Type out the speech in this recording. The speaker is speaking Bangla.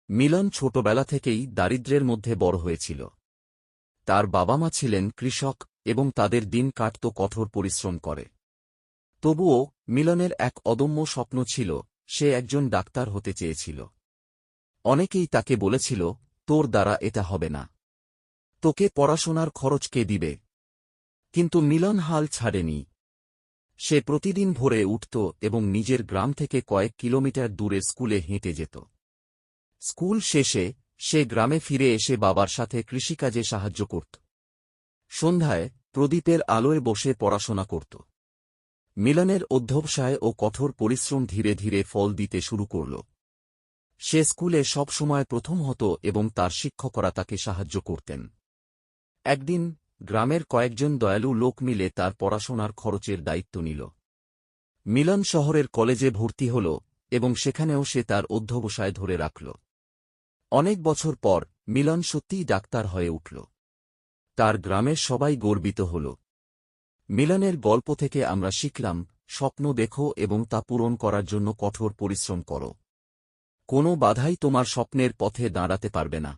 মিলন ছোটবেলা থেকেই দারিদ্র্যের মধ্যে বড় হয়েছিল। তার বাবা মা ছিলেন কৃষক এবং তাদের দিন কাটত কঠোর পরিশ্রম করে। তবুও মিলনের এক অদম্য স্বপ্ন ছিল, সে একজন ডাক্তার হতে চেয়েছিল। অনেকেই তাকে বলেছিল, তোর দ্বারা এটা হবে না, তোকে পড়াশোনার খরচ কে দিবে? কিন্তু মিলন হাল ছাড়েনি। সে প্রতিদিন ভোরে উঠত এবং নিজের গ্রাম থেকে কয়েক কিলোমিটার দূরে স্কুলে হেঁটে যেত। স্কুল শেষে সে গ্রামে ফিরে এসে বাবার সাথে কৃষিকাজে সাহায্য করত। সন্ধ্যায় প্রদীপের আলোয় বসে পড়াশোনা করত। মিলনের অধ্যবসায় ও কঠোর পরিশ্রম ধীরে ধীরে ফল দিতে শুরু করল। সে স্কুলে সবসময় প্রথম হতো এবং তার শিক্ষকরা তাকে সাহায্য করতেন। একদিন গ্রামের কয়েকজন দয়ালু লোক মিলে তার পড়াশোনার খরচের দায়িত্ব নিল। মিলন শহরের কলেজে ভর্তি হল এবং সেখানেও সে তার অধ্যবসায় ধরে রাখল। অনেক বছর পর মিলন সত্যিই ডাক্তার হয়ে উঠল। তার গ্রামের সবাই গর্বিত হল। মিলনের গল্প থেকে আমরা শিখলাম, স্বপ্ন দেখো এবং তা পূরণ করার জন্য কঠোর পরিশ্রম করো। কোনো বাধাই তোমার স্বপ্নের পথে দাঁড়াতে পারবে না।